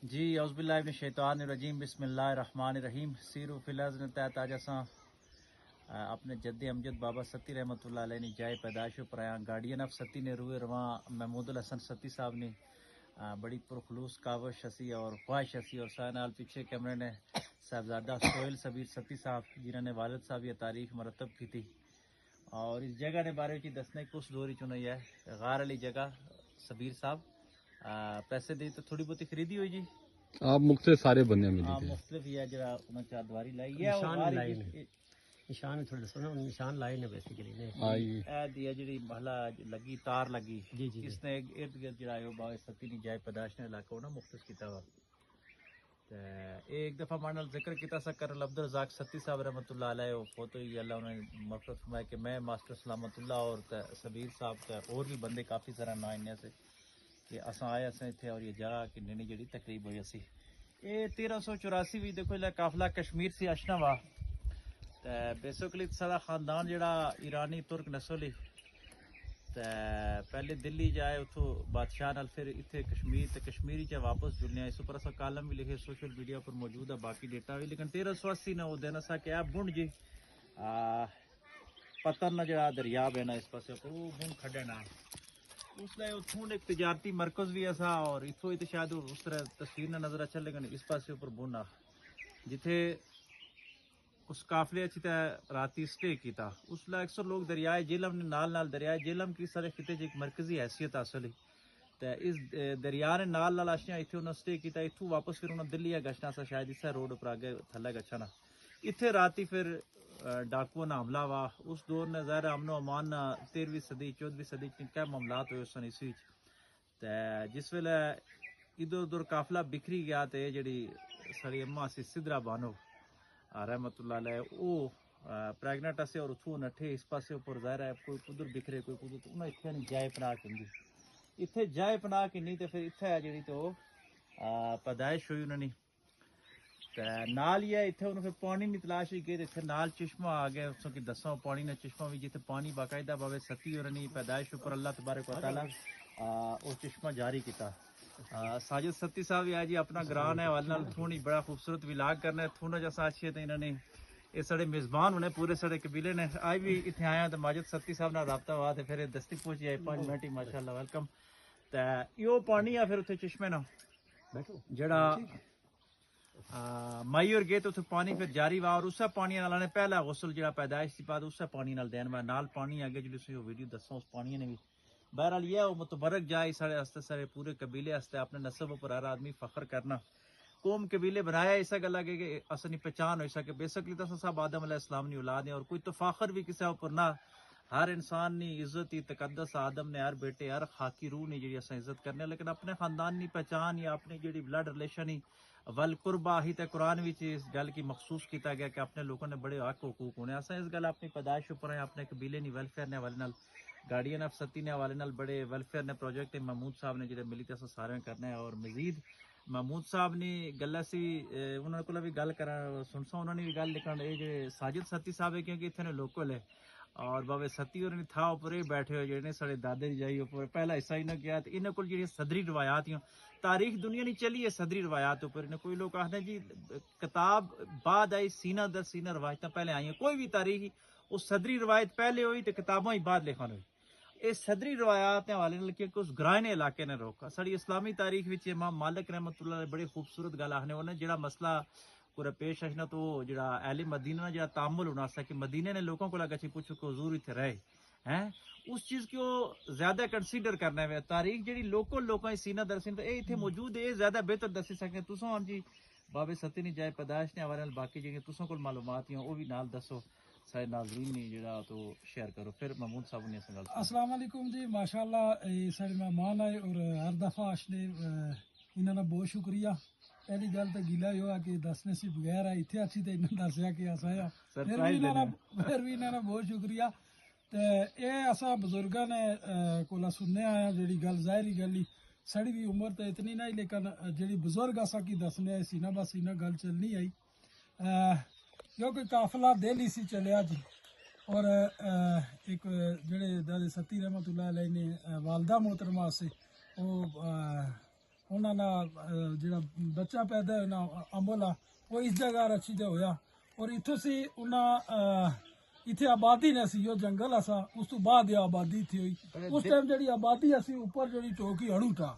जी औज़ुबिल्लाहिमिनश्शैतानिर्रजीम बिस्मिल्लाहिर्रहमानिर्रहीम सीरु फिल अर्ज़ तहत आज असां अपने जद्द अमजद बाबा सती रहमतुल्लाह अलैह नी जाए पैदाइश पर आया गार्डियन ऑफ सती ने रूए रवां महमूदुल हसन सती साहब ने बड़ी पुरखलूस कावश हसी और ख्वाहिश हसी और साथ नाल पीछे कैमरे ने साहबजादा सोहेल सबीर सती साहब जिन्होंने वालिद साहब ये तारीख मरतब की थी और इस जगह ने बारे में दसने कुछ दौर चुनाई है गार वाली जगह सबीर साहब पैसे दी तो थोड़ी बहुत खरीदी हुई जी आप मुख्तलिफ सारे बंदे मिली थे मुख्तलिफ ही है जरा उन्हें चारदवारी लाई है और निशान थोड़े दसो ना निशान लाए ने बेसिकली ने आई ए दिया जी महला लगी तार लगी जी जी इसने इर्द गिर्द जरा बाबा सती नी जाए पैदाश ने इलाका ना मुख्तस किया हुआ एक दफ़ा मानल जिक्र किया सा करल अब्दुल रज़ाक सती साहब रहमतुल्लाह अलैह फोटो ही अल्लाह उन्होंने मफ़रत फरमाया कि मैं मास्टर सलामतुल्लाह और सबीर साहब और भी बंदे काफ़ी सारा ना इन्ने से कि असां आए असें इत्थे और ये जगह कि नैनी जी तकरीब हुई असी ये 1384 भी देखो इला काफिला कश्मीर से अशना वा तो बेसिकली सारा खानदान जड़ा ईरानी तुर्क नस्ल पहले दिल्ली जाए उतो बादशाह नाल फिर इतने कश्मीर ते कश्मीरी च वापस जुड़ने इस पर असा कालम भी लिखे सोशल मीडिया पर मौजूद है बाकी डेटा भी लेकिन 1380 ना वो दिन असा क्या बुंड जी पतन ना जरा दरिया बहना इस पास वो बुंड खड़ना उसने उथों एक तजारती मरकज भी ऐसा और इथों ही तो शायद उस तरह तस्वीर ना नजर अच्छा लेकिन इस पास ऊपर बुना जिथे उस काफले अच्छी तरह राती स्टे किया उसला अक्सर लोग दरियाए जेलम ने नाल दरियाए जेलम की सारे खिते च एक मरकजी हैसियत हासिल है तो इस दरिया ने नाल आशियां इतने उन्हें स्टे किया इतों वापस फिर उन्हें दिल्ली गशना सा शायद इस रोड पर आगे थले गच्छना इतने राती फिर डाकुओं ने हमला हुआ उस दौर ने ज़ाहिर अमनो अमान 13वीं सदी 14वीं सदी क्या मामलात हुए सन इस जिस वेले इधर उधर काफिला बिखरी गया तो जी साड़ी अम्मा सी सिदरा बानो रहमतुल्लाह अलैह वो प्रेगनेंट असे और उथू नठे इस पासे ऊपर ज़ाहिर है कोई कुदर बिखरे कोई कुदर तो उन्हें इतने नहीं जाए पनाह की इतने जाए पनाह की तो फिर इतने है जी तो पैदाइश हुई उन्होंने नाल ही है इतने फिर पानी की तलाश भी गई इतने नाल चश्मा आ गया उसों की दसों पानी ने चश्मा भी जिते पानी बाकायदा बाबे सती और नहीं पैदाइश ऊपर अल्लाह तबारक व तआला वो चश्मा जारी किया साजिद सती साहब है जी अपना ग्रान है वाल थोड़ी बड़ा खूबसूरत विलाग करना है थोड़ा जैसा अच्छी है इन्होंने ये साढ़े मेजबान होने पूरे साढ़े कबीले ने आज भी इतने आया तो माजिद सती साहब ना रबता हुआ तो फिर दस्ती पहुंच जाए 5 मिनट ही माशाल्लाह वेलकम तो यो पानी है फिर उसे चश्मे ना जड़ा मई और गए तो उसे पानी फिर जारी हुआ और उस पानी नाल ने पहला गसल जड़ा पैदाइश की बाद उस पानी नाल देन में नाल पानी आगे जो वीडियो दसा उस पानी ने भी बहरहाल यह वो मुतबरक जाए सारे हस्ते सारे पूरे कबीले हस्ते अपने नस्ब पर हर आदमी फख्र करना कौम कबीले बनाया ऐसा गल है कि असनी पहचान हो सके बेसिकली तो सब आदम अलैहिस्सलाम की औलाद है और कोई तो फाखर भी किसी ऊपर ना हर इंसान की इज्जत ही तकद्दस आदम ने हर बेटे हर खाकी रूह ने जी अस इज्जत करने लेकिन अपने खानदान की पहचान या अपनी जी ब्लड रिलेशन ही वल कुर्बा ही तो कुरान भी इस गल की मखसूस किया गया कि अपने लोगों ने बड़े हक हकूक होने अस इस गल अपनी पैदाइश उपर है अपने कबीले की वेलफेयर ने हवाले गार्डियन ऑफ सती ने हवाले बड़े वेलफेयर ने प्रोजेक्ट महमूद साहब ने जो मिली तो अस सारे करना है और मजीद महमूद साहब ने गल सी उन्होंने को भी गल करा सुनसा उन्होंने भी गल लिखा ये जो साजिद सती साहब है क्योंकि इतने लोकल है और बाबे सती और था उपर बैठे हुए जो साढ़े दादे की जाई उपर पहला हिस्सा इन्हें गया तो इन्होंने को जी सदरी रवायात तारीख दुनिया नहीं चली है सदरी रवायात उपर इन्हें कोई लोग आखते जी किताब बाद आई सीना दर सीना रवायत पहले आई कोई भी तारीख उस सदरी रवायत पहले हुई तो किताबों ही बाद लिखन हुई ये सदरी रवायात हवाले क्योंकि उस ग्राइने इलाके ने रोका साड़ी इस्लामी तारीख में इमाम मालिक रहमतुल्लाह बड़ी खूबसूरत गल आखने उन्हें जो मसला पूरा पेश आना तो जो अहले मदीना जो तामुल होना सा कि मदीने ने लोगों को लगा पूछो कि हुजूर इतने रहे हैं उस चीज़ को ज्यादा कंसीडर करना है तारीख जी लोकल लोगों की सीना दरसीन तो ये इतने मौजूद है ज्यादा बेहतर दसी सकते तुसों हम जी बाबे सती नहीं जाए पैदाइश ने हवाले बाकी जी तुसों को मालूमात वो भी नाल दसो सारे नाज़रीन ने जरा तो शेयर करो फिर महमूद साहब ने अस्सलाम वालेकुम जी माशाल्लाह ये सारे मेहमान आए और हर दफ़ा आशने इन्होंने बहुत शुक्रिया पहली गल तो गिला ही हुआ कि दसने से बगैर है इतने अच्छी तो इन्होंने दसिया कि अस आया फिर भी इन्होंने बहुत शुक्रिया तो ये असा बुजुर्गों ने कोला सुनने आया जी गल जाहिर गल ही साड़ी भी उम्र तो इतनी नहीं लेकिन जी बुजुर्ग असा की दसने आए सीना बस इन्हें गल चलनी आई क्योंकि काफिला दिल्ली से चलिया जी और एक जड़े दादे सती रहमतुल्लाह अलैह ने वालदा मोहतरमा से वो ਉਹਨਾਂ ਨਾਲ ਜਿਹੜਾ ਬੱਚਾ ਪੈਦਾ ਹੋਇਆ ਨਾ ਅੰਬੋਲਾ ਉਹ ਇਸ ਜਗ੍ਹਾ ਰੱਖੀ ਤੇ ਹੋਇਆ ਔਰ ਇੱਥੋਂ ਸੀ ਉਹਨਾਂ ਇੱਥੇ ਆਬਾਦੀ ਨਹੀਂ ਸੀ ਉਹ ਜੰਗਲ ਅਸਾਂ ਉਸ ਤੋਂ ਬਾਅਦ ਇਹ ਆਬਾਦੀ ਇੱਥੇ ਹੋਈ ਉਸ ਟਾਈਮ ਜਿਹੜੀ ਆਬਾਦੀ ਅਸੀਂ ਉੱਪਰ ਜਿਹੜੀ ਚੌਕੀ ਹੜੂਟਾ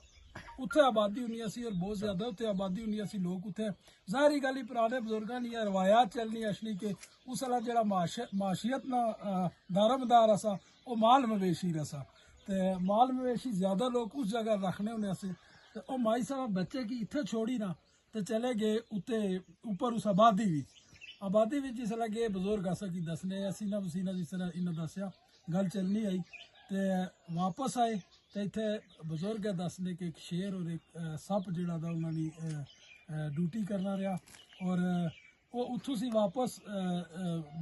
ਉੱਥੇ ਆਬਾਦੀ ਹੁੰਦੀ ਸੀ ਔਰ ਬਹੁਤ ਜ਼ਿਆਦਾ ਉੱਥੇ ਆਬਾਦੀ ਹੁੰਦੀ ਸੀ ਲੋਕ ਉੱਥੇ ਜ਼ਾਹਰੀ ਗੱਲ ਹੀ ਪੁਰਾਣੇ ਬਜ਼ੁਰਗਾਂ ਦੀਆਂ ਰਵਾਇਤ ਚੱਲਣੀ ਅਸਲੀ ਕਿ ਉਸ ਵਾਲਾ ਜਿਹੜਾ ਮਾਸ਼ੀਅਤ ਨਾ ਦਾਰਮਦਾਰ ਅਸਾਂ ਉਹ ਮਾਲ ਮਵੇਸ਼ੀ ਰਸਾ ਤੇ ਮਾਲ ਮਵੇਸ਼ੀ ਜ਼ਿਆਦਾ ਲੋਕ ਉਸ ਜਗ੍ਹਾ ਰੱਖਣੇ ਹੁੰਦੇ ਸੀ ਤੇ ਉਹ ਮਾਈ ਸਾਹਿਬ ਬੱਚੇ ਕੀ ਇੱਥੇ ਛੋੜੀ ਨਾ ਤੇ ਚਲੇ ਗਏ ਉੱਤੇ ਉੱਪਰ ਉਸ ਆਬਾਦੀ ਵਿੱਚ ਜਿਸ ਤਰ੍ਹਾਂ ਕਿ ਬਜ਼ੁਰਗ ਅਸਾਂ ਕੀ ਦੱਸਨੇ ਅਸੀਂ ਨਾ ਵਸੀਨਾ ਜਿਸ ਤਰ੍ਹਾਂ ਇਹਨਾਂ ਦੱਸਿਆ ਗੱਲ ਚੱਲਣੀ ਆਈ ਤੇ ਵਾਪਸ ਆਏ ਤੇ ਇੱਥੇ ਬਜ਼ੁਰਗ ਦੱਸਦੇ ਕਿ ਇੱਕ ਸ਼ੇਰ ਔਰ ਇੱਕ ਸੱਪ ਜਿਹੜਾ ਦਾ ਉਹਨਾਂ ਦੀ ਡਿਊਟੀ ਕਰਨਾ ਰਿਹਾ ਔਰ ਉਹ ਉੱਥੋਂ ਸੀ ਵਾਪਸ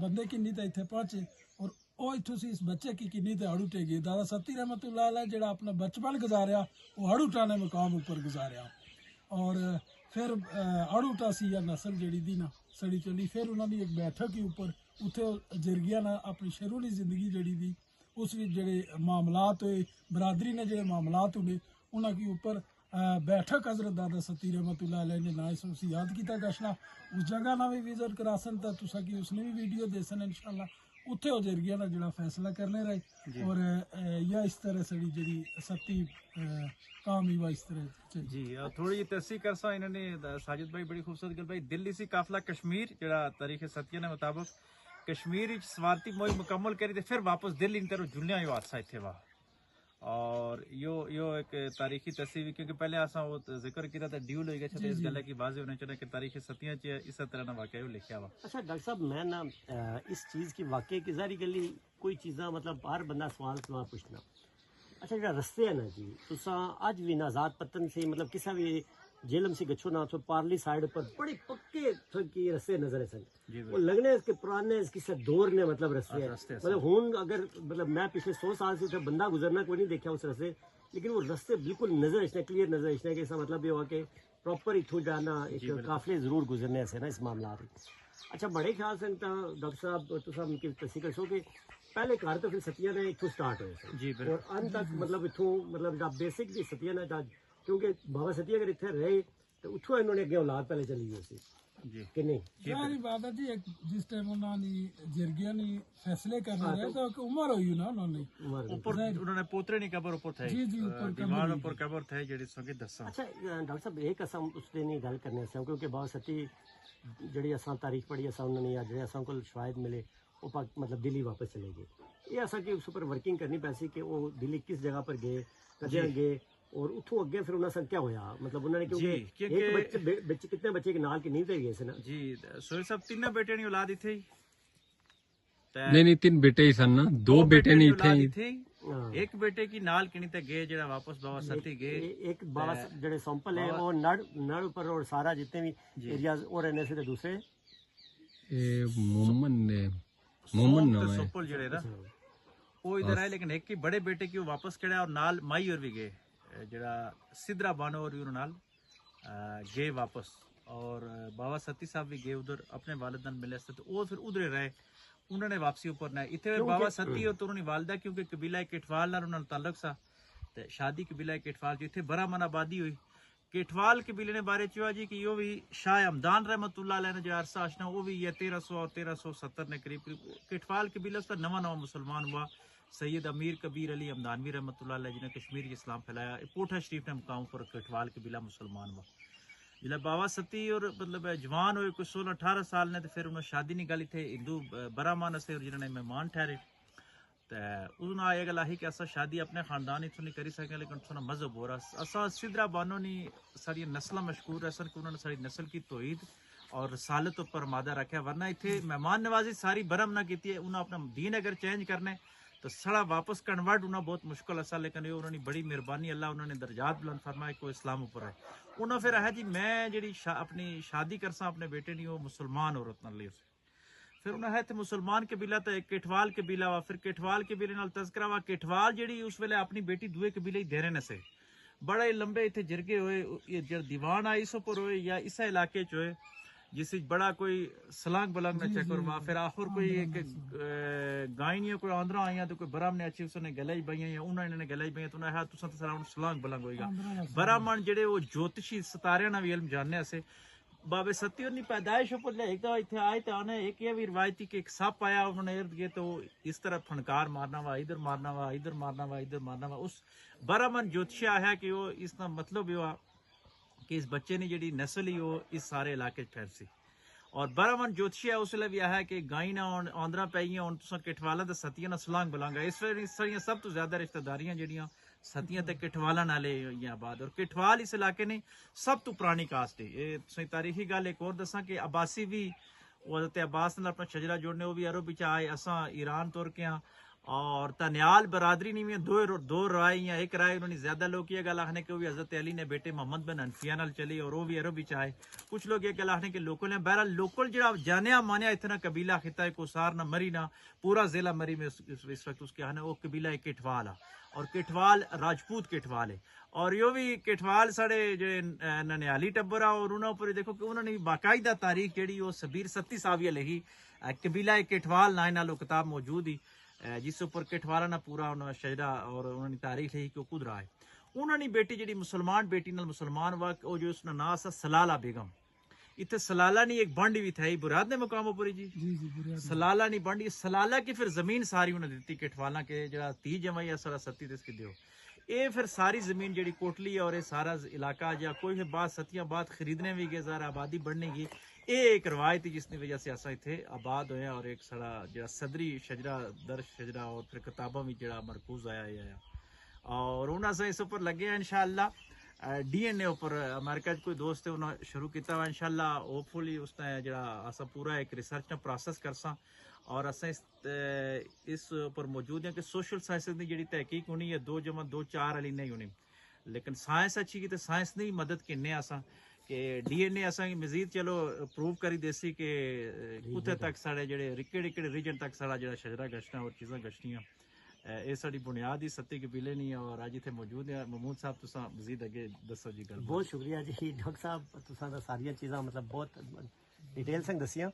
ਬੰਦੇ ਕਿੰਨੀ ਤਾਂ ਇੱਥੇ ਪਹੁੰਚੇ ਔਰ ਉਹ ਇੱਥੋਂ ਸੀ ਇਸ ਬੱਚੇ ਕੀ ਕਿੰਨੀ ਤੇ ਹੜੂ ਟੇ ਗਏ ਦਾਦਾ ਸਤੀ ਰਹਿਮਤੁल्लाह अलैह ਜਿਹੜਾ ਆਪਣਾ ਬਚਪਨ ਗੁਜ਼ਾਰਿਆ ਉਹ ਹੜੂਟਾ ਨੇ ਮਕਾਮ ਉੱਪਰ ਗੁਜ਼ਾਰਿਆ ਔਰ ਫਿਰ ਹੜੂਟਾ ਸੀ ਜਾਂ ਨਸਲ ਜਿਹੜੀ ਦੀ ਨਾ ਸੜੀ ਚੱਲੀ ਫਿਰ ਉਹਨਾਂ ਦੀ ਇੱਕ ਬੈਠਕ ਹੀ ਉੱਪਰ ਉੱਥੇ ਜਰਗੀਆਂ ਨਾਲ ਆਪਣੀ ਸ਼ੁਰੂਆਤੀ ਜ਼ਿੰਦਗੀ ਜਿਹੜੀ ਦੀ ਉਸ ਵਿੱਚ ਜਿਹੜੇ ਮਾਮਲਾਤ ਹੋਏ ਬਰਾਦਰੀ ਨੇ ਜਿਹੜੇ ਮਾਮਲਾਤ ਹੋਏ ਉਹਨਾਂ के ऊपर बैठक हजरत दादा सती रहमतुल्लाह अलैह ने ना इस याद किया गशना उस जगह ना भी विजिट करासन तो तुसा की उसने भी वीडियो देसन इंशाल्लाह उत्थे हो जरगिया ना जड़ा फैसला करने रहे और या इस तरह से जी सती काम ही वा इस तरह जी थोड़ी तस्सी करसा इन्होंने साजिद भाई बड़ी खूबसूरत गल भाई दिल्ली से काफिला कश्मीर जड़ा तारीख सतिया ने मुताबिक कश्मीर स्वार्थी मुहिम मुकम्मल करी ते फिर वापस दिल्ली इन तरह जुलने आयो हादसा इत्थे वा और यो एक तारीखी तस्वीर क्योंकि पहले आसा वो जिक्र किया था ड्यूल हो गया था इस गल की बाजे होने चाहिए कि तारीखी सतियां च इस तरह ना वाकया लिखा हुआ। अच्छा डॉक्टर साहब मैं ना इस चीज़ की वाकई की जारी गली कोई चीज़ा मतलब हर बंदा सवाल पूछना अच्छा जो रस्ते है ना जी तुसा अज भी आजाद पतन से मतलब किसा भी जेलम से गच्छो ना तो पारली साइड पर बड़े पक्के की रस्ते नजर है वो लगने इसके पुराने किसी दौर ने मतलब रस्ते है मतलब हूं अगर मतलब मैं पिछले 100 साल से बंदा गुजरना कोई नहीं देखा उस रस्ते लेकिन वो रस्ते बिल्कुल नजर इसने क्लियर नजर इसने कि इसका मतलब ये हुआ कि प्रॉपर इथों जाना एक काफिले जरूर गुजरने से ना इस मामला अच्छा बड़े ख्याल से डॉक्टर साहब तो साहब उनकी तस्वीर सो कि पहले घर तो फिर सतिया ने इथों स्टार्ट हुए और अंत तक मतलब इथों मतलब बेसिक दी सतिया ने क्योंकि बाबा सती अगर इतने रहे तो उठो इन्होंने अगे औलाद पहले चली गई सी कि नहीं यानी बाबा जी एक जिस टाइम उन्होंने जरगिया ने फैसले करने रहे तो उम्र हुई ना उन्होंने ऊपर उन्होंने पोतरे नी कबर ऊपर थे जी ऊपर दीवार ऊपर कबर थे जेडी संगे दसा अच्छा डॉक्टर साहब एक असम उस दिन ही गल करने से क्योंकि बाबा सती जेडी असा तारीख पढ़ी असा उन्होंने या जेडे असा को शायद मिले वो मतलब दिल्ली वापस चले गए ये असा की उस पर वर्किंग करनी पैसी कि वो दिल्ली किस जगह पर गए कदे गए और उठो अगे फिर उन्होंने क्या होया मतलब उन्होंने क्योंकि एक बच्चे कितने बच्चे के नाल की नींद गए थे ना जी सोहेल साहब तीन बेटे नी औलाद इथे नहीं 3 बेटे ही सन ना 2 बेटे नहीं थे एक बेटे की नाल किनी ते गए जेड़ा वापस बाबा सती गए एक बाबा जेड़े सैंपल है वो नड़ ऊपर और सारा जितने भी एरियाज और रहने से दूसरे ए मोहम्मद नाम है सैंपल जेड़े ना वो इधर आए लेकिन एक की बड़े बेटे की वापस कड़ा और नाल माई और भी गए जरा सिद्धरा बानो और नाल गए वापस और बाबा सती साहब भी गए उधर अपने वालिदान मिले तो वो फिर उधर रहे उन्होंने वापसी ऊपर ना इतने बाबा सती और तो उन्होंने वालदा क्योंकि कबीला किठवाल नाल उन्होंने ताल्लुक सा ते शादी कबीला किठवाल जिथे बड़ा मन आबादी हुई किठवाल कबीले ने बारे चुआ जी कि यो भी शाह हमदान रहमतुल्लाह अलैह ने जो अरसा आशना वो भी ये 1300 और 1370 ने करीब किठवाल कबीला उसका नवा मुसलमान हुआ सैयद अमीर कबीर अली हमदानवी रहमतुल्लाह अलैह जिन्हें कश्मीर के इस्लाम फैलाया पोठा शरीफ ने मुकाम पर किठवाल कबीला मुसलमान हुआ जिला बाबा सती और मतलब जवान हुए कुछ 16-18 साल ने तो फिर उन्होंने शादी नहीं गली थे हिंदू बरामान से और जिन्होंने मेहमान ठहरे तो उन्होंने आया गला ही कि असा शादी अपने खानदान इतों नहीं करी सकें लेकिन थोड़ा मजहब हो रहा असा सिदरा बानो ने सारी नस्ल मशहूर है सर कि उन्होंने सारी नस्ल की तौहीद और रसालत पर मादा रखा वरना इतने मेहमान नवाजी सारी बरम ना की उन्होंने अपना दीन अगर चेंज करने तो सड़ा वापस कन्वर्ट होना बहुत मुश्किल असा लेकिन ये उन्होंने बड़ी मेहरबानी अल्लाह उन्होंने दर्जात बुलंद फरमाए को इस्लाम ऊपर है उन्होंने फिर है जी मैं जी अपनी शादी करसा अपने बेटे नहीं वो मुसलमान औरत न ले फिर उन्हें है तो मुसलमान कबीला तो एक किठवाल कबीला हुआ फिर किठवाल कबीले नाल तस्करा हुआ किठवाल जी उस वेले अपनी बेटी दुए कबीले ही देरे न से बड़े लंबे इतने जिरगे हुए दीवान आए इस उपर हुए या इस इलाके च होए जिस बड़ा कोई सलांग बलंग न चक्कर वा फिर आखिर कोई एक गाय नहीं कोई आंध्रा आया तो कोई बराम ने अच्छी उसने गलाई बइयां या उन्होंने गलाई बइयां तो उन्हें तुसा तो सलाम सलांग बलंग होएगा बरामन जेडे वो ज्योतिषी सितारे ना भी इल्म जानने से बाबे सती और पैदाइश ऊपर लेगा इतने आए तो उन्हें एक ये भी रिवायती कि एक सांप आया उन्होंने इर्द गए तो इस तरह फनकार मारना वा इधर मारना वा इधर मारना वा इधर मारना वा उस बरामन ज्योतिषी आया कि वो इसका मतलब ये कि इस बच्चे ने जी नस्ल ही वो इस सारे इलाके फैल सी और बरामन ज्योतिषी है उसले भी है कि गाय ना आंदरा पैया हूँ तुसा किठवाला तो सतियां ना सलांग बलांगा इस सारियां सब तो ज्यादा रिश्तेदारियां जड़ियां सतियां ते किठवाला नाले आबाद और किठवाल इस इलाके ने सब तो पुरानी कास्ट है ये सही तारीखी गल एक और दसा कि अब्बासी भी हज़रत अब्बास ने अपना शजरा जोड़ने वो भी अरब बिच आए असा ईरान तुर के हाँ और तनियाल बरादरी नहीं में दो राय या एक राय उन्होंने ज्यादा लोग ये गल आखने के वो भी हजरत अली ने बेटे मोहम्मद बिन हनफिया नाल चली और वो भी अरब बिच आए कुछ लोग ये गल आखने के लोकल हैं बहरहाल लोकल जरा जानिया मानिया इतना कबीला खिता कोसार ना मरी ना पूरा जिला मरी में इस वक्त उसके आना वो कबीला एक किठवाल है और किठवाल राजपूत किठवाल है और यो भी किठवाल साढ़े जो ननियाली टब्बर आ और उन्होंने ऊपर देखो कि उन्होंने बाकायदा तारीख जी वो सबीर सत्ती साविया लिखी कबीला किठवाल नाय नालो किताब मौजूद ही जिस ऊपर किठवाला ना पूरा उन्होंने शजरा और उन्होंने तारीख लिखी कि कुदरा है उन्होंने बेटी जी मुसलमान बेटी नाल मुसलमान वक्त वो जो उसका नाम सा सलाला बेगम इतने सलाला नहीं एक बंड भी था बुराद ने मुकाम पर जी सलाला नहीं बंड सलाला की फिर जमीन सारी उन्हें दी किठवाला के जरा 30 जमाई सारा सत्ती इसकी दियो ये फिर सारी जमीन जी कोटली है और ये सारा इलाका या कोई भी बात सतियां बात खरीदने भी गए ज़रा आबादी बढ़ने की ये एक रवायत थी जिसकी वजह से असा इतने आबाद होया और एक सारा जरा सदरी शजरा दर शजरा और फिर किताबा भी जरा मरकूज आया और उन्हें इस उपर लगे इंशाअल्लाह DNA ऊपर अमेरिका कोई दोस्त है उन्हें शुरू किया हुआ इंशाअल्लाह होपफुली उसने जरा असा पूरा एक रिसर्च ना प्रोसेस करसा और असा इस ऊपर मौजूद है कि सोशल साइंस की जी तहकीक होनी है 2 + 2 4 वाली नहीं होनी लेकिन साइंस अच्छी की तो साइंस ने मदद किन्ने असा कि DNA असा मजीद चलो प्रूव करी देसी कि कुत्थे तक साढ़े जेडे रिकेड़े रीजन तक साढ़ा जो शजरा गश्तना और चीज़ां गश्तियाँ ये साड़ी बुनियाद ही सत्ती कबीले नहीं है और अज इतने मौजूद है महमूद साहब तुसा मजीद अगे दसो जी गल बहुत शुक्रिया जी डॉक्टर साहब तुसा सारिया चीज़ां मतलब बहुत डिटेल संग दसियां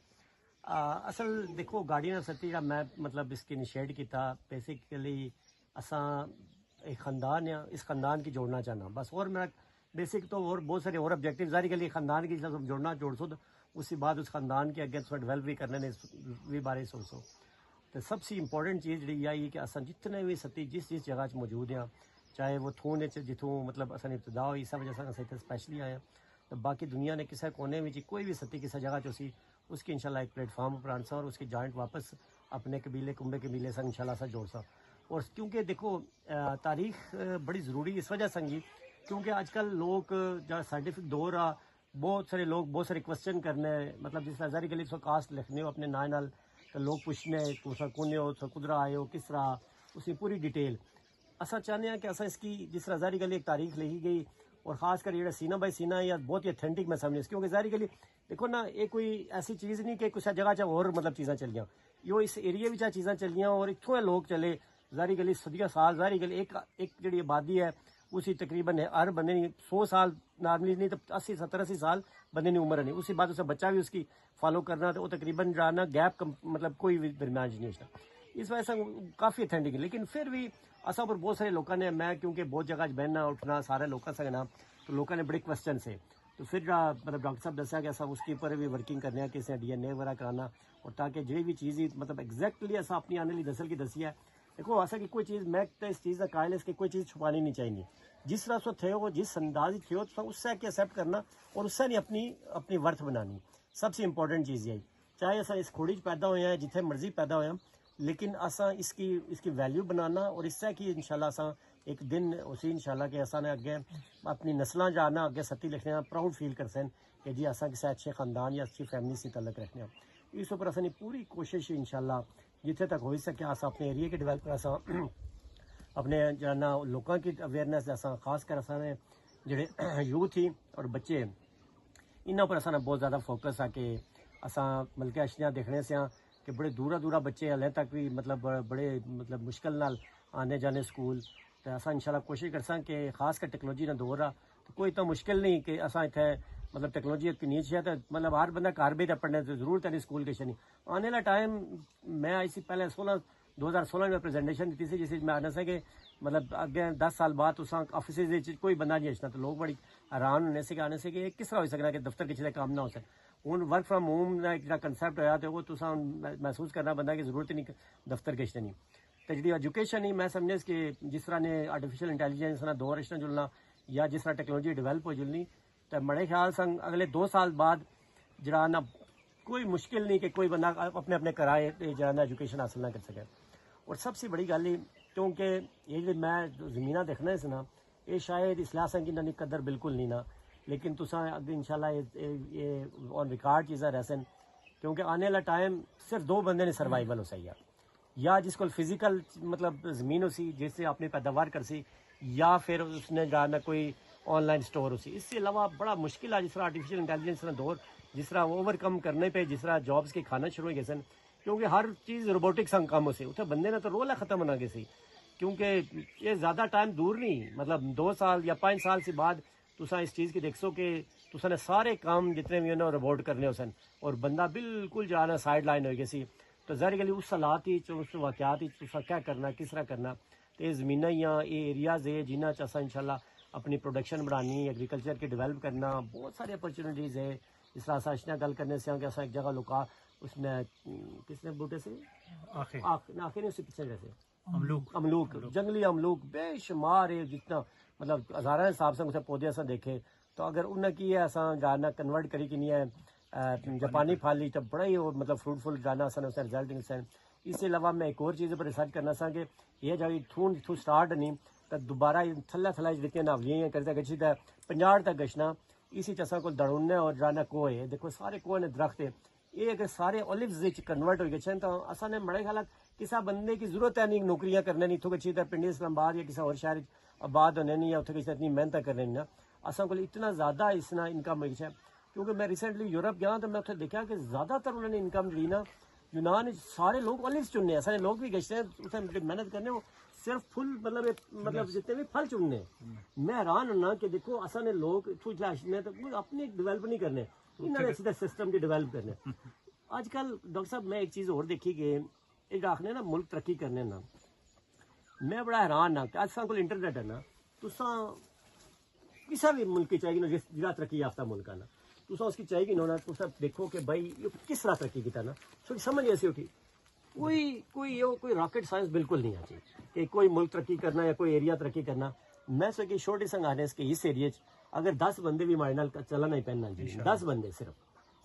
असल देखो गार्डियन ऑफ सत्ती मैं मतलब इसकी इनिशिएट किया बेसिकली असा एक ख़ानदान है इस ख़ानदान की जोड़ना चाहना बस और मेरा बेसिक तो और बहुत सारे और ऑब्जेक्टिव जारी के लिए ख़ानदान की जब जोड़ना जोड़ सो उसके बाद उस ख़ानदान के अगे थोड़ा डेवलप भी करने भी बारे सोचो तो सबसे इंपॉर्टेंट चीज़ जी यही कि असा जितने भी सत्ती जिस जगह मौजूद हैं चाहे वो थून जितों मतलब असा इब्तदा हुई इस वजह से इतने स्पैशली आए तो बाकी दुनिया ने किसी कोने में कोई भी सत्ती किसी जगह सी उसकी इंशाल्लाह एक प्लेटफॉर्म पर आना और उसकी जॉइंट वापस अपने कबीले कुंबे कबीले संग इंशाल्लाह सा जोड़ सा और क्योंकि देखो तारीख बड़ी ज़रूरी इस वजह संगी क्योंकि आजकल लोग जो साइंटिफिक दौर आ बहुत सारे लोग बहुत सारे क्वेश्चन करने मतलब जिस नज़ारी के लिए कास्ट लिखने हो अपने नाय नाल तो लोग पूछने तुसा कुने हो तुसा कुदरा आए हो किस तरह उसकी पूरी डिटेल असा चाहते हैं कि असा इसकी जिस तरह जारी के लिए एक तारीख लिखी गई और ख़ासकर ये सीना बाई सीना या बहुत ही ऑथेंटिक मैं समझी क्योंकि जारी के लिए देखो ना ये कोई ऐसी चीज़ नहीं कि कुछ जगह चा और मतलब चीज़ां चलियाँ यो इस एरिया में चीज़ां चलियाँ और इतों लोग चले जारी के लिए सदिया साल जारी के लिए एक जी आबादी है उसी तकरीबन हर बंदे ने 100 साल नॉर्मली नहीं तो 80-70-80 साल बंदे की उम्र नहीं उसी बाद उसे बच्चा भी उसकी फॉलो करना तो वो तकरीबन जाना गैप मतलब कोई भी दरम्यान नहीं होता इस वजह से काफ़ी ऑथेंटिक लेकिन फिर भी असा पर बहुत सारे लोगों ने मैं क्योंकि बहुत जगह बहना उठना सारे लोगों से ना तो लोगों ने बड़े क्वेश्चन से तो फिर मतलब डॉक्टर साहब दसा कि असा उसके ऊपर भी वर्किंग करने कि DNA वगैरह कराना और ताकि जो भी चीज़ मतलब एग्जैक्टली असा अपनी आने वाली नस्ल की दसी है देखो ऐसा कि कोई चीज़ मैं तो इस चीज़ का कायल इसकी कोई चीज़ छुपानी नहीं चाहिए जिस तरह से थे हो जिस अंदाज थे हो तो उससे के एक्सेप्ट करना और उससे नहीं अपनी वर्थ बनानी सबसे इंपॉर्टेंट चीज़ यही चाहे असा इस खोड़ी पैदा होए हैं जिथे मर्जी पैदा होए लेकिन असा इसकी वैल्यू बनाना और इससे कि इंशाल्लाह असा एक दिन उसी इंशाल्लाह के असा ने अगे अपनी नस्लां जाना अगे सत्ती लिखने प्राउड फील कर सन कि जी असा किसी अच्छे ख़ानदान या अच्छी फैमिली से तलक रखने इस उपर असनी पूरी कोशिश इंशाल्लाह जिथे तक हो सके असा अपने एरिया के डिवेल्प असा अपने जाना लोगों की अवेयरनेस असा खास कर असा ने जेडे यूथ ही और बच्चे इन्हों पर असा बहुत ज़्यादा फोकस आ कि असा बल्कि अशियाँ देखने से कि बड़े दूरा बच्चे हलें तक भी मतलब बड़े मतलब मुश्किल नाल आने जाने स्कूल तो असा इंशाल्लाह कोशिश करसा कि खास कर टेक्नोलॉजी ना दौर आ तो कोई तो मुश्किल नहीं कि असा इतने मतलब टेक्नोलॉजी की नीच है तो मतलब हर बंदा घर भी पढ़ने की जरूरत है स्कूल के नहीं आने वाला टाइम मैं आई सी पहले 2016 में प्रेजेंटेशन दी थी जिस मैं आना सा कि मतलब अगे 10 साल बाद तुस ऑफिस कोई बंदा नहीं अच्छा तो लोग बड़ी हैरान होने से आने से कि किस तरह हो सकता कि दफ्तर किसी का काम ना हो सके हूँ वर्क फ्राम होम का एक कंसैप्ट होया तो वो तुस महसूस करना बंदा की जरूरत ही नहीं दफ्तर किश नहीं तो जी एजुकेशन ही मैं समझे कि जिस तरह ने आर्टिफिशियल इंटैलीजेंस ना दौर रिश्ता जुलना या जिस तरह टेक्नोलॉजी डिवेलप हो जुलनी तो बड़े ख्याल संग अगले 2 साल बाद जरा ना कोई मुश्किल नहीं कि कोई बंदा अपने अपने कराए जरा ना एजुकेशन हासिल ना कर सके और सबसे बड़ी गल ही क्योंकि ये जो मैं ज़मीना देखना है ना ये शायद इसलिए संग की कदर बिल्कुल नहीं ना लेकिन तुसा अगे इंशाल्लाह ये ऑन रिकॉर्ड चीज़ा रहसन क्योंकि आने वाला टाइम सिर्फ 2 बंदे ने सर्वाइवल हो सही या जिसको फिजिकल मतलब ज़मीन हो सी जिससे अपनी पैदावार कर सी या फिर उसने जाना कोई ऑनलाइन स्टोर हो सी इससे अलावा बड़ा मुश्किल है जिस तरह आर्टिफिशियल इंटैलीजेंस दौर जिस तरह ओवरकम करने पे जिस तरह जॉब्स के खाना शुरू हो गए सन क्योंकि हर चीज़ रोबोटिक संग काम हो सी उसे बंदे ने तो रोल है ख़त्म होना गए सी क्योंकि ये ज़्यादा टाइम दूर नहीं मतलब 2 साल या 5 साल से बाद तुसा इस चीज़ की देखो कि तुसा ने सारे काम जितने भी ना रोबोट करने हो सन और बंदा बिल्कुल जाना साइड लाइन हो गई सी तो ज़ाहिर गली उस हालात ही उस वाक़यात ही तुसा क्या करना किस तरह करना तो ये ज़मीन या ये एरियाज़ है जिन्हें असा इंशाल्लाह अपनी प्रोडक्शन बढ़ानी एग्रीकल्चर की डेवलप करना बहुत सारी अपॉर्चुनिटीज़ है इस तरह असा गल करने से कि एक जगह लुका उसमें किसने बूटे से आखिर उससे पीछे जैसे अमलूक जंगली अमलूक बेशुमार है जितना मतलब हज़ारा हिसाब से उसे पौधे ऐसा देखे तो अगर उन्हें की है ऐसा गाना कन्वर्ट करी कि नहीं है जापानी फाली तो बड़ा ही मतलब फ्रूटफुल गाना सन उसका रिजल्ट नहीं इसके अलावा मैं एक और चीज़ पर रिसर्च करना सा कि ये जब इथू स्टार्ट नहीं तो दोबारा थल्ला जितने नावलियाँ करते गच्छी तो 50 तक गछना इसी चसा को दड़ुने और जाना कोह है देखो सारे कोह ने दरख्त है ये अगर सारे ओलिव्स कन्वर्ट हो गए तो असा ने बड़े ख्याल किसी बंदे की जरूरत है नहीं नौकरियां करने नहीं इतों गच्छी तो पिंडी इस्लामाबाद या किसी और शहर आबाद होने नहीं या उसे किसी इतनी मेहनत करने नहीं ना असा को इतना ज़्यादा इसना इनकम है क्योंकि मैं रिसेंटली यूरोप गया तो मैं उसे देखा कि ज़्यादातर उन्होंने इनकम ली ना यूनान सारे लोग ओलिव्स चुनने सारे लोग भी गश्ते हैं उसे मेहनत करने वो सिर्फ फुल मतलब जितने भी फल चुनने मैं हैरान होना कि देखो असा ने लोग ने तो अपने डेवलप नहीं करने इन्होंने सीधा सिस्टम की डेवलप करने आजकल डॉक्टर साहब मैं एक चीज़ और देखी कि एक आखने ना मुल्क तरक्की करने ना मैं बड़ा हैरान ना कि असा को इंटरनेट है ना तुसा किसी भी मुल्क की चाहिए जिला तरक्की याफ्ता मुल्क है ना तुसा उसकी चाहिए ना तुसा देखो कि भाई ये किस तरह तरक्की किया ना तो समझ ऐसी उठी कोई रॉकेट साइंस बिल्कुल नहीं आती कि कोई मुल्क तरक्की करना या कोई एरिया तरक्की करना मैं सोची छोटी संगाने के इस एरिए अगर 10 बंदे भी हमारे नाल चलना ही पहनना जी 10 बंदे सिर्फ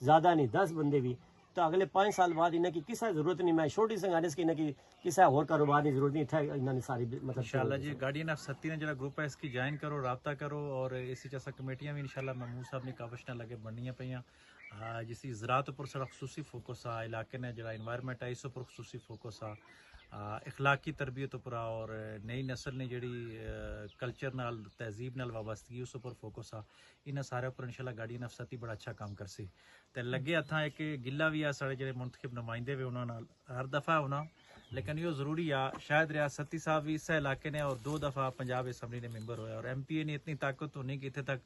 ज़्यादा नहीं 10 बंदे भी तो अगले 5 साल बाद इन्हें की किसी जरूरत नहीं मैं छोटी संगाने की इन्हें किसी और कारोबार की जरूरत नहीं था इन्होंने सारी मतलब इंशाल्लाह जी गार्डियन ऑफ सत्ती ने जो ग्रुप है इसकी ज्वाइन करो रब्ता करो और इसी जैसा कमेटियां भी इंशाल्लाह महमूद साहब ने काबिश ना लगे बननियां पईयां जिसी ज़राअत पर सड़ा खसूसी फोकस आ इलाके ने जरा इन्वायरमेंट है इस पर खसूसी फोकस आ इखलाकी तरबियत पर और नई नस्ल ने जी कल्चर नाल तहजीब नाल वाबस्तगी उस पर फोकस आ इन सारे पर इंशाल्लाह गार्डियन ऑफ सत्ती बड़ा अच्छा काम करसी ते लगे हथा एक गिला भी आ साढ़े जो मुंतखब नुमाइंदे भी उन्होंने हर दफ़ा होना लेकिन यो ज़रूरी आ शायद रियासती साहब भी इस इलाके ने और 2 दफ़ा पंजाब असम्बली ने मेंबर होया और MPA ने इतनी ताकत होनी कि इतने तक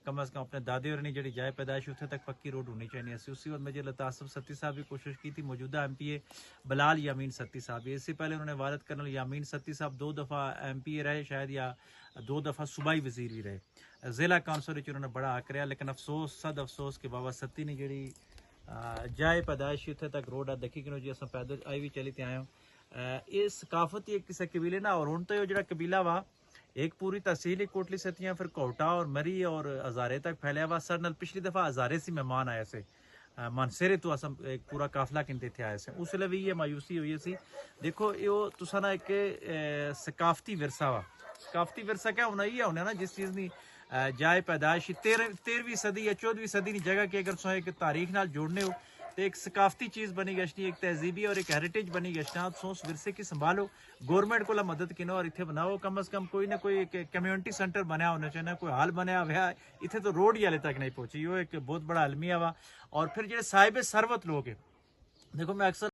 कम अज़ कम अपने दादे और जी जाए पैदाइश उतने तक पक्की रोड होनी चाहिए उसी वक्त मुझे लतासफ सत्ती साहब भी कोशिश की थी मौजूदा MPA बलाल यामीन सत्ती साहब इससे पहले उन्होंने वालिद कर्नल यामीन सत्ती साहब 2 दफ़ा MPA रहे शायद या 2 दफ़ा सूबाई वजीर भी रहे ज़िला काउंसिल उन्होंने बड़ा हक रहा लेकिन अफसोस सद अफसोस के बाबा सत्ती ने जी जाए पैदाइश उतने तक रोड आ देखी कि जी अस पैदल आई भी चली आए ये सकाफत ही किसी कबीले ना और हूँ तो जो कबीला वा एक पूरी तहसील ही कोटली सतियाँ फिर कोटा और मरी और हज़ारे तक फैलिया हुआ सर नल पिछली दफ़ा हज़ारे से मेहमान आए से मानसेरे तो असम एक पूरा काफिला किनते थे आए से उस लिए भी ये मायूसी हुई सी देखो यो तुसा ना एक सकाफती विरसा वा सकाफती विरसा क्या होना ये होना ना जिस चीज़ की जाए पैदाइश 13वीं सदी या 14वीं सदी की जगह की अगर तुम एक तारीख नाल जोड़ने हो तो एक सकाफती चीज़ बनी गश्ती एक तहजीबी और एक हेरिटेज बनी गश्ता तो उस विरसे की संभालो गवर्नमेंट को मदद किनो और इतने बनाओ कम अज़ कम कोई ना कोई कम्यूनिटी सेंटर बनया होना चाहिए कोई हाल बनया हुआ इतने तो रोड ही हाले तक नहीं पहुंची वो एक बहुत बड़ा अलमिया वा और फिर जो साहिब सरवत लोग है देखो मैं अक्सर